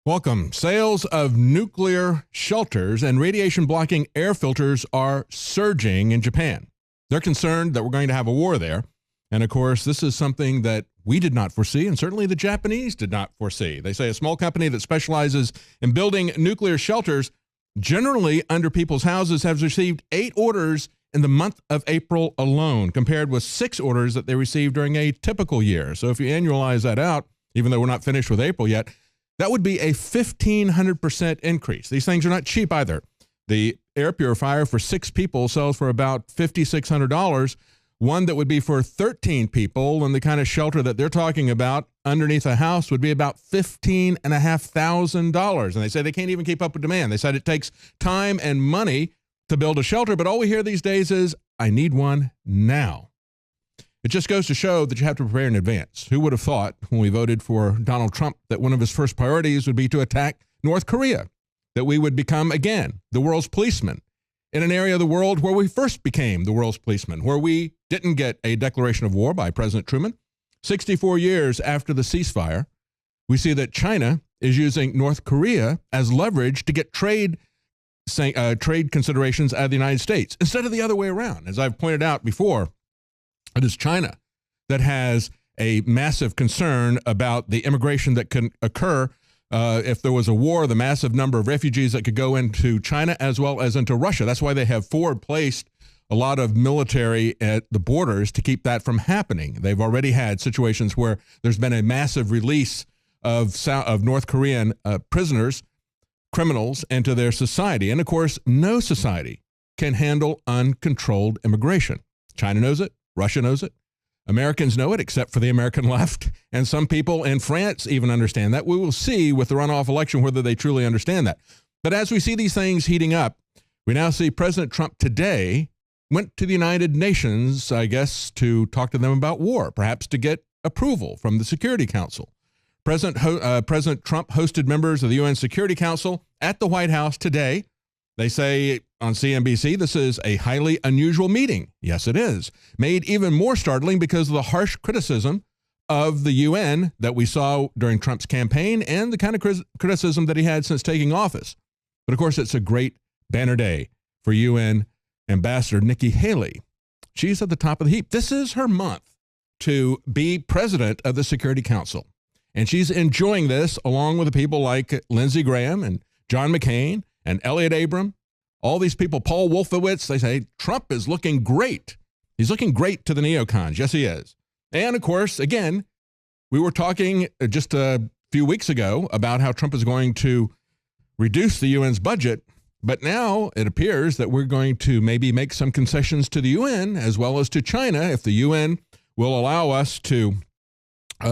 Welcome. Sales of nuclear shelters and radiation-blocking air filters are surging in Japan. They're concerned that we're going to have a war there. And of course, this is something that we did not foresee, and certainly the Japanese did not foresee. They say a small company that specializes in building nuclear shelters, generally under people's houses, has received 8 orders in the month of April alone, compared with 6 orders that they received during a typical year. So if you annualize that out, even though we're not finished with April yet, that would be a 1,500% increase. These things are not cheap either. The air purifier for 6 people sells for about $5,600. One that would be for 13 people, and the kind of shelter that they're talking about underneath a house would be about $15,500. And they say they can't even keep up with demand. They said it takes time and money to build a shelter, but all we hear these days is, I need one now. It just goes to show that you have to prepare in advance. Who would have thought when we voted for Donald Trump that one of his first priorities would be to attack North Korea, that we would become, again, the world's policeman in an area of the world where we first became the world's policeman, where we didn't get a declaration of war by President Truman. 64 years after the ceasefire, we see that China is using North Korea as leverage to get trade considerations out of the United States, instead of the other way around. As I've pointed out before, it is China that has a massive concern about the immigration that can occur if there was a war, the massive number of refugees that could go into China as well as into Russia. That's why they have forward-placed a lot of military at the borders to keep that from happening. They've already had situations where there's been a massive release of North Korean prisoners, criminals, into their society. And of course, no society can handle uncontrolled immigration. China knows it. Russia knows it. Americans know it, except for the American left. And some people in France even understand that. We will see with the runoff election whether they truly understand that. But as we see these things heating up, we now see President Trump today went to the United Nations, I guess, to talk to them about war, perhaps to get approval from the Security Council. President Trump hosted members of the UN Security Council at the White House today. They say on CNBC, this is a highly unusual meeting. Yes, it is. Made even more startling because of the harsh criticism of the UN that we saw during Trump's campaign and the kind of criticism that he had since taking office. But of course, it's a great banner day for UN Ambassador Nikki Haley. She's at the top of the heap. This is her month to be president of the Security Council. And she's enjoying this along with the people like Lindsey Graham and John McCain and Elliot Abram, all these people, Paul Wolfowitz. They say Trump is looking great. He's looking great to the neocons. Yes, he is. And of course, again, we were talking just a few weeks ago about how Trump is going to reduce the UN's budget. But now it appears that we're going to maybe make some concessions to the UN as well as to China if the UN will allow us to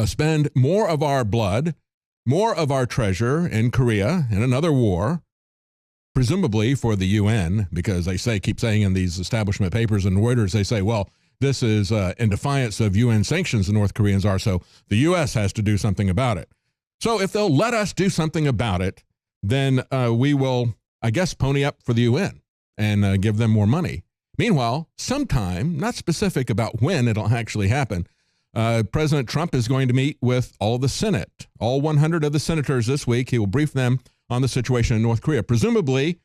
spend more of our blood, more of our treasure in Korea in another war, presumably for the UN, because they keep saying in these establishment papers and Reuters, they say, well, this is in defiance of UN sanctions the North Koreans are, so the U.S. has to do something about it. So if they'll let us do something about it, then we will, I guess, pony up for the UN and give them more money. Meanwhile, sometime, not specific about when it'll actually happen, President Trump is going to meet with all the Senate, all 100 of the senators this week. He will brief them on the situation in North Korea, presumably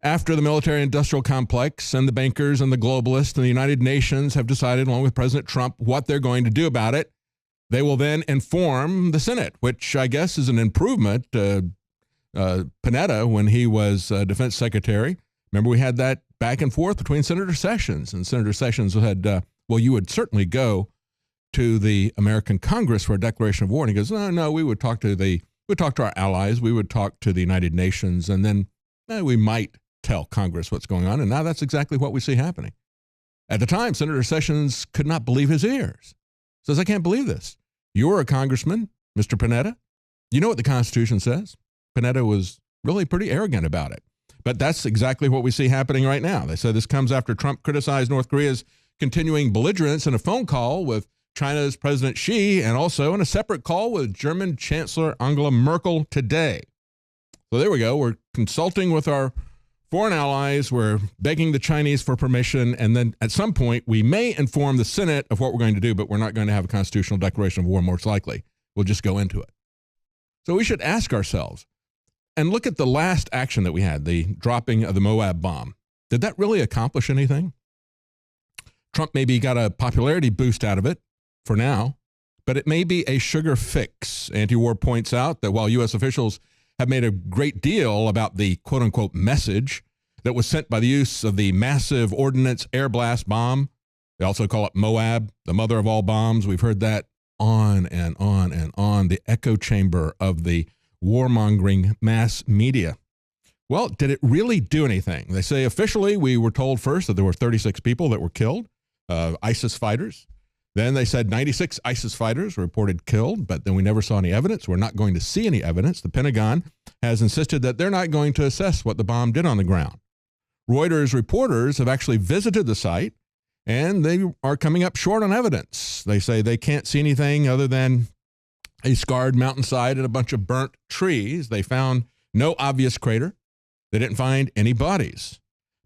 after the military-industrial complex and the bankers and the globalists and the United Nations have decided, along with President Trump, what they're going to do about it. They will then inform the Senate, which I guess is an improvement. Panetta, when he was defense secretary, remember we had that back and forth between Senator Sessions, and Senator Sessions said, well, you would certainly go to the American Congress for a declaration of war. And he goes, no, we would talk to our allies, we would talk to the United Nations, and then we might tell Congress what's going on. And now that's exactly what we see happening. At the time, Senator Sessions could not believe his ears. Says, I can't believe this. You're a congressman, Mr. Panetta. You know what the Constitution says. Panetta was really pretty arrogant about it. But that's exactly what we see happening right now. They said this comes after Trump criticized North Korea's continuing belligerence in a phone call with China's President Xi, and also in a separate call with German Chancellor Angela Merkel today. So there we go. We're consulting with our foreign allies. We're begging the Chinese for permission. And then at some point, we may inform the Senate of what we're going to do, but we're not going to have a constitutional declaration of war, most likely. We'll just go into it. So we should ask ourselves, And look at the last action that we had, the dropping of the Moab bomb. Did that really accomplish anything? Trump maybe got a popularity boost out of it for now, but it may be a sugar fix. Anti-War points out that while U.S. officials have made a great deal about the quote-unquote message that was sent by the use of the massive ordnance air blast bomb, they also call it Moab, the mother of all bombs. We've heard that on and on and on, the echo chamber of the warmongering mass media. Well, did it really do anything? They say officially we were told first that there were 36 people that were killed, ISIS fighters. Then they said 96 ISIS fighters were reported killed, but then we never saw any evidence. We're not going to see any evidence. The Pentagon has insisted that they're not going to assess what the bomb did on the ground. Reuters reporters have actually visited the site, and they are coming up short on evidence. They say they can't see anything other than a scarred mountainside and a bunch of burnt trees. They found no obvious crater. They didn't find any bodies.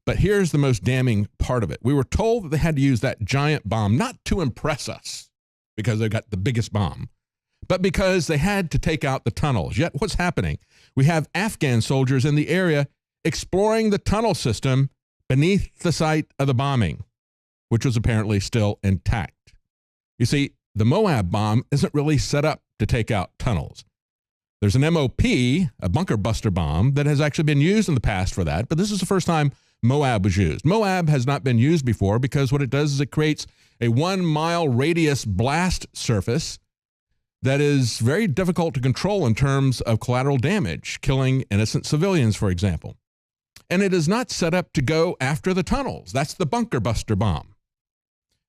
But here's the most damning part of it. We were told that they had to use that giant bomb, not to impress us, because they got the biggest bomb, but because they had to take out the tunnels. Yet what's happening? We have Afghan soldiers in the area exploring the tunnel system beneath the site of the bombing, which was apparently still intact. You see, the Moab bomb isn't really set up to take out tunnels. There's an MOP, a bunker buster bomb, that has actually been used in the past for that, but this is the first time Moab was used. Moab has not been used before because what it does is it creates a 1 mile radius blast surface that is very difficult to control in terms of collateral damage, killing innocent civilians, for example. And it is not set up to go after the tunnels. That's the bunker buster bomb.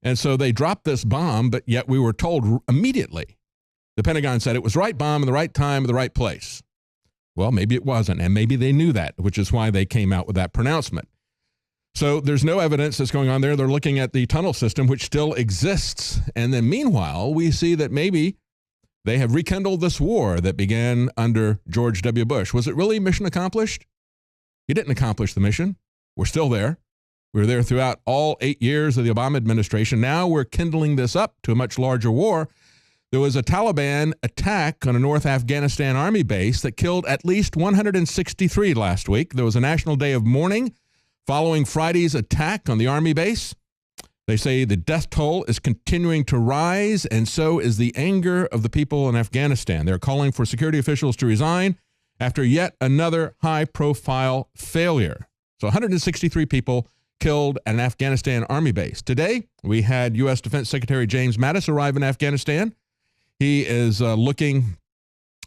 And so they dropped this bomb, but yet we were told immediately. The Pentagon said it was the right bomb in the right time, in the right place. Well, maybe it wasn't, and maybe they knew that, which is why they came out with that pronouncement. So there's no evidence that's going on there. They're looking at the tunnel system, which still exists. And then meanwhile, we see that maybe they have rekindled this war that began under George W. Bush. Was it really mission accomplished? He didn't accomplish the mission. We're still there. We were there throughout all 8 years of the Obama administration. Now we're kindling this up to a much larger war. There was a Taliban attack on a North Afghanistan army base that killed at least 163 last week. There was a national day of mourning following Friday's attack on the army base. They say the death toll is continuing to rise, and so is the anger of the people in Afghanistan. They're calling for security officials to resign after yet another high-profile failure. So 163 people killed at an Afghanistan army base. Today, we had U.S. Defense Secretary James Mattis arrive in Afghanistan. He is looking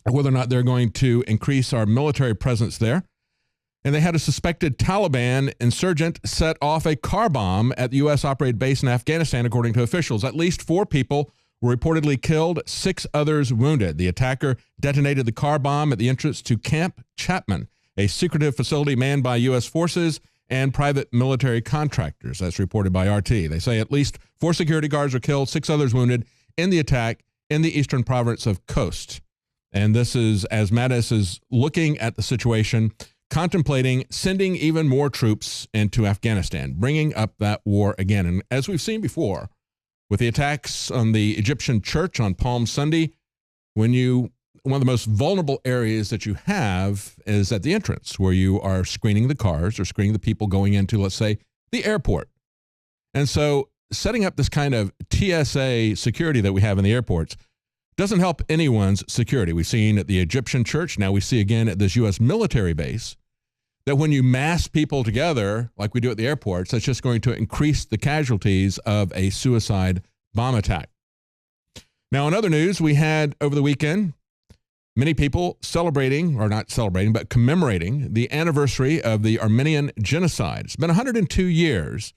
at whether or not they're going to increase our military presence there. And they had a suspected Taliban insurgent set off a car bomb at the U.S.-operated base in Afghanistan, according to officials. At least 4 people were reportedly killed, 6 others wounded. The attacker detonated the car bomb at the entrance to Camp Chapman, a secretive facility manned by U.S. forces and private military contractors. That's reported by RT. They say at least 4 security guards were killed, 6 others wounded in the attack in the eastern province of Khost. And this is as Mattis is looking at the situation, contemplating sending even more troops into Afghanistan, bringing up that war again. And as we've seen before, with the attacks on the Egyptian church on Palm Sunday, one of the most vulnerable areas that you have is at the entrance, where you are screening the cars or screening the people going into, let's say, the airport. And so setting up this kind of TSA security that we have in the airports doesn't help anyone's security. We've seen at the Egyptian church, now we see again at this U.S. military base, that when you mass people together, like we do at the airports, that's just going to increase the casualties of a suicide bomb attack. Now, in other news, we had over the weekend many people celebrating, or not celebrating, but commemorating the anniversary of the Armenian genocide. It's been 102 years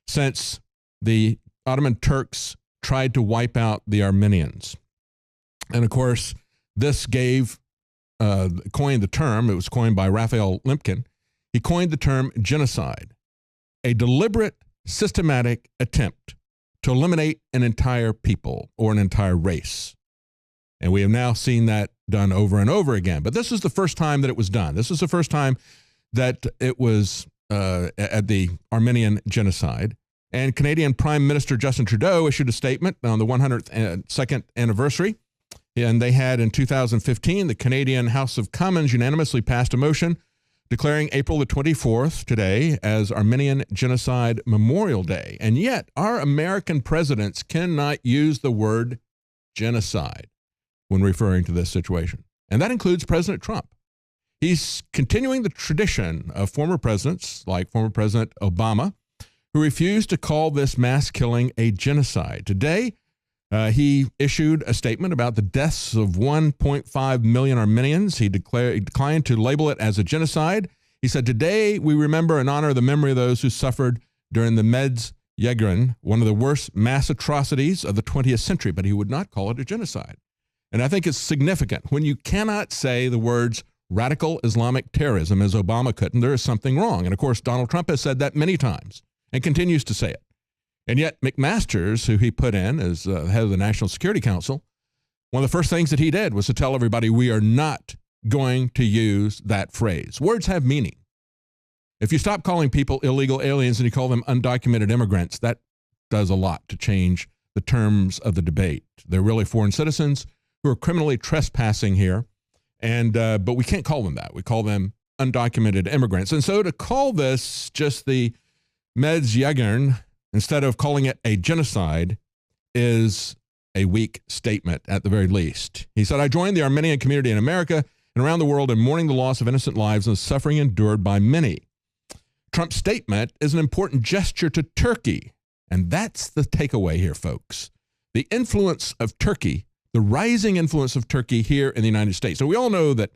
since the Ottoman Turks tried to wipe out the Armenians. And of course, this coined the term, it was coined by Raphael Lemkin. He coined the term genocide, a deliberate, systematic attempt to eliminate an entire people or an entire race. And we have now seen that done over and over again. But this is the first time that it was done. This is the first time that it was at the Armenian genocide. And Canadian Prime Minister Justin Trudeau issued a statement on the 102nd anniversary. And they had in 2015, the Canadian House of Commons unanimously passed a motion declaring April the 24th, today, as Armenian Genocide Memorial Day. And yet, our American presidents cannot use the word genocide when referring to this situation. And that includes President Trump. He's continuing the tradition of former presidents, like former President Obama, who refused to call this mass killing a genocide. Today, he issued a statement about the deaths of 1.5 million Armenians. He declined to label it as a genocide. He said, "Today we remember and honor the memory of those who suffered during the Meds-Yegrin, one of the worst mass atrocities of the 20th century," but he would not call it a genocide. And I think it's significant. When you cannot say the words radical Islamic terrorism, as Obama couldn't, there is something wrong. And of course, Donald Trump has said that many times and continues to say it. And yet McMaster's, who he put in as head of the National Security Council, one of the first things that he did was to tell everybody, we are not going to use that phrase. Words have meaning. If you stop calling people illegal aliens and you call them undocumented immigrants, that does a lot to change the terms of the debate. They're really foreign citizens who are criminally trespassing here, and but we can't call them that. We call them undocumented immigrants. And so to call this just the Meds-Yegrin, instead of calling it a genocide, is a weak statement at the very least. He said, "I joined the Armenian community in America and around the world in mourning the loss of innocent lives and the suffering endured by many." Trump's statement is an important gesture to Turkey. And that's the takeaway here, folks. The influence of Turkey, the rising influence of Turkey here in the United States. So we all know that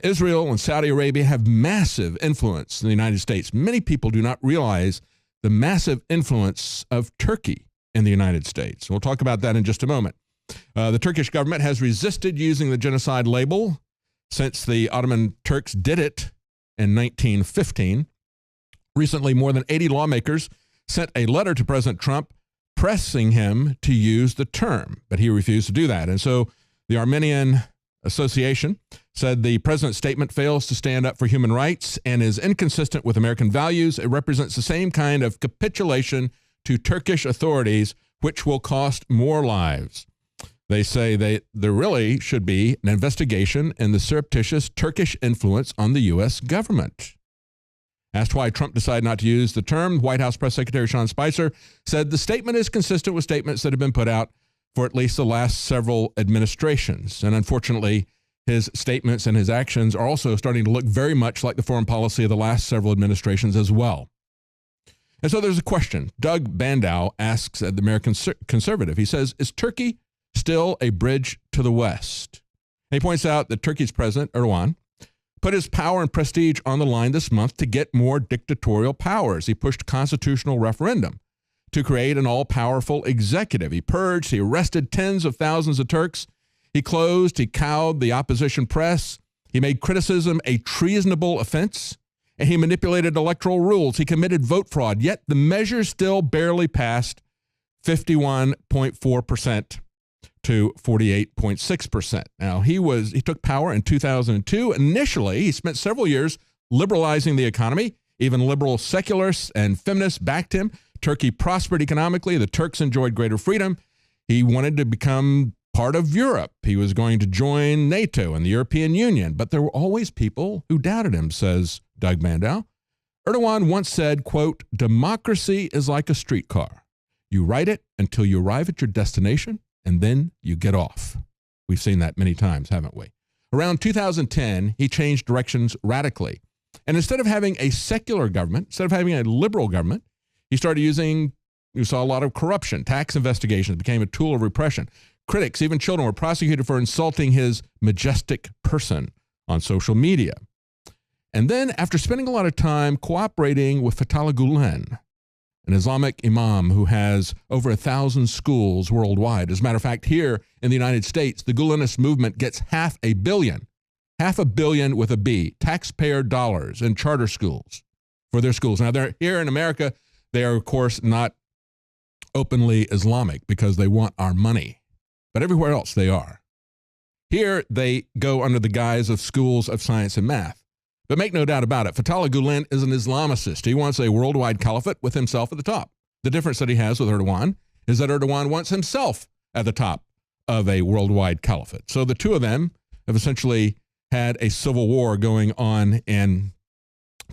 Israel and Saudi Arabia have massive influence in the United States. Many people do not realize the massive influence of Turkey in the United States. We'll talk about that in just a moment. The Turkish government has resisted using the genocide label since the Ottoman Turks did it in 1915. Recently, more than 80 lawmakers sent a letter to President Trump pressing him to use the term, but he refused to do that. And so the Armenian Association said the president's statement fails to stand up for human rights and is inconsistent with American values. It represents the same kind of capitulation to Turkish authorities, which will cost more lives. They say there really should be an investigation in the surreptitious Turkish influence on the U.S. government. Asked why Trump decided not to use the term, White House Press Secretary Sean Spicer said the statement is consistent with statements that have been put out for at least the last several administrations. And unfortunately, his statements and his actions are also starting to look very much like the foreign policy of the last several administrations as well. And so there's a question. Doug Bandow asks at the American Conservative, he says, is Turkey still a bridge to the West? And he points out that Turkey's president, Erdogan, put his power and prestige on the line this month to get more dictatorial powers. He pushed constitutional referendum to create an all-powerful executive. He purged, he arrested tens of thousands of Turks. He closed, he cowed the opposition press. He made criticism a treasonable offense, and he manipulated electoral rules. He committed vote fraud, yet the measure still barely passed 51.4% to 48.6%. Now, he took power in 2002. Initially, he spent several years liberalizing the economy. Even liberal secularists and feminists backed him. Turkey prospered economically. The Turks enjoyed greater freedom. He wanted to become part of Europe. He was going to join NATO and the European Union. But there were always people who doubted him, says Doug Bandow. Erdogan once said, quote, democracy is like a streetcar. You ride it until you arrive at your destination, and then you get off. We've seen that many times, haven't we? Around 2010, he changed directions radically. And instead of having a secular government, instead of having a liberal government, he started using, you saw a lot of corruption. Tax investigations became a tool of repression. Critics, even children, were prosecuted for insulting his majestic person on social media. And then, after spending a lot of time cooperating with Fethullah Gulen, an Islamic imam who has over 1,000 schools worldwide. As a matter of fact, here in the United States, the Gulenist movement gets $500 million with a B, taxpayer dollars in charter schools for their schools. Now, they're here in America. They are, of course, not openly Islamic because they want our money. But everywhere else they are. Here they go under the guise of schools of science and math. But make no doubt about it, Fethullah Gulen is an Islamicist. He wants a worldwide caliphate with himself at the top. The difference that he has with Erdogan is that Erdogan wants himself at the top of a worldwide caliphate. So the two of them have essentially had a civil war going on in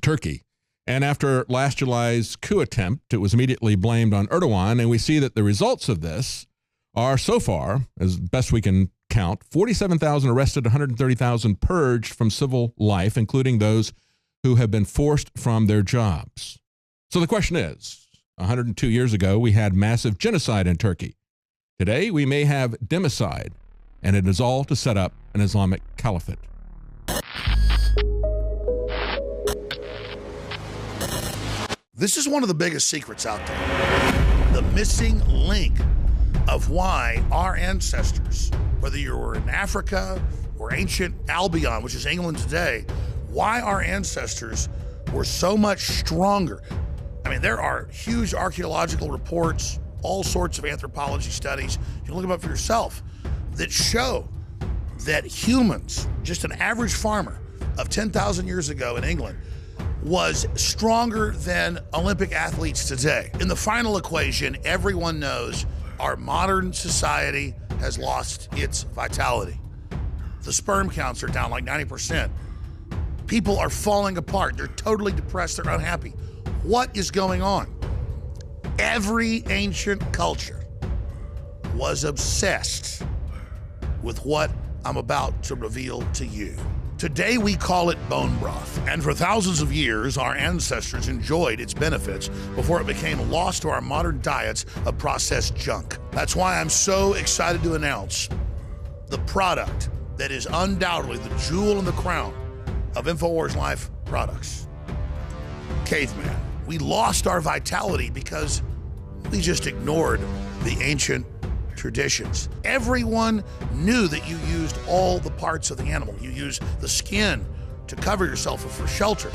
Turkey. And after last July's coup attempt, it was immediately blamed on Erdogan. And we see that the results of this are so far, as best we can count, 47,000 arrested, 130,000 purged from civil life, including those who have been forced from their jobs. So the question is, 102 years ago, we had massive genocide in Turkey. Today, we may have democide, and it is all to set up an Islamic caliphate. This is one of the biggest secrets out there. The missing link of why our ancestors, whether you were in Africa or ancient Albion, which is England today, why our ancestors were so much stronger. I mean, there are huge archaeological reports, all sorts of anthropology studies, you can look them up for yourself, that show that humans, just an average farmer of 10,000 years ago in England, was stronger than Olympic athletes today. In the final equation, everyone knows our modern society has lost its vitality. The sperm counts are down like 90%. People are falling apart. They're totally depressed. They're unhappy. What is going on? Every ancient culture was obsessed with what I'm about to reveal to you. Today we call it bone broth, and for thousands of years our ancestors enjoyed its benefits before it became lost to our modern diets of processed junk. That's why I'm so excited to announce the product that is undoubtedly the jewel in the crown of InfoWars Life products. Caveman. We lost our vitality because we just ignored the ancient traditions. Everyone knew that you used all the parts of the animal. You used the skin to cover yourself for shelter.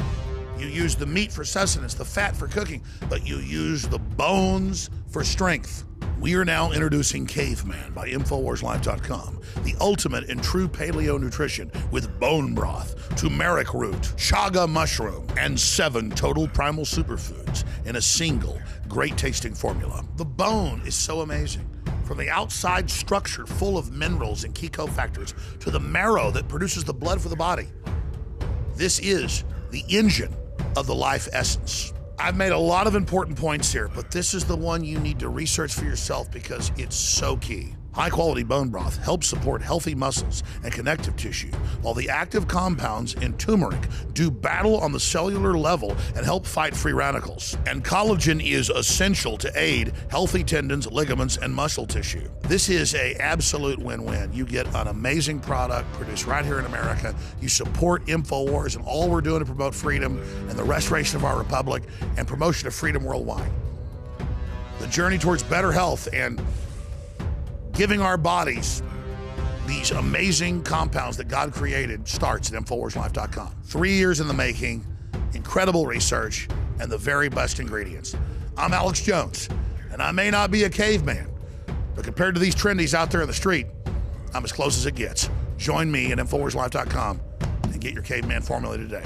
You used the meat for sustenance, the fat for cooking, but you used the bones for strength. We are now introducing Caveman by InfoWarsLife.com, the ultimate in true paleo nutrition with bone broth, turmeric root, chaga mushroom, and 7 total primal superfoods in a single great tasting formula. The bone is so amazing. From the outside structure full of minerals and key cofactors to the marrow that produces the blood for the body. This is the engine of the life essence. I've made a lot of important points here, but this is the one you need to research for yourself because it's so key. High-quality bone broth helps support healthy muscles and connective tissue, while the active compounds in turmeric do battle on the cellular level and help fight free radicals. And collagen is essential to aid healthy tendons, ligaments, and muscle tissue. This is an absolute win-win. You get an amazing product produced right here in America. You support InfoWars and all we're doing to promote freedom and the restoration of our republic and promotion of freedom worldwide. The journey towards better health and giving our bodies these amazing compounds that God created starts at InfoWarsLife.com. 3 years in the making, incredible research, and the very best ingredients. I'm Alex Jones, and I may not be a caveman, but compared to these trendies out there in the street, I'm as close as it gets. Join me at InfoWarsLife.com and get your caveman formula today.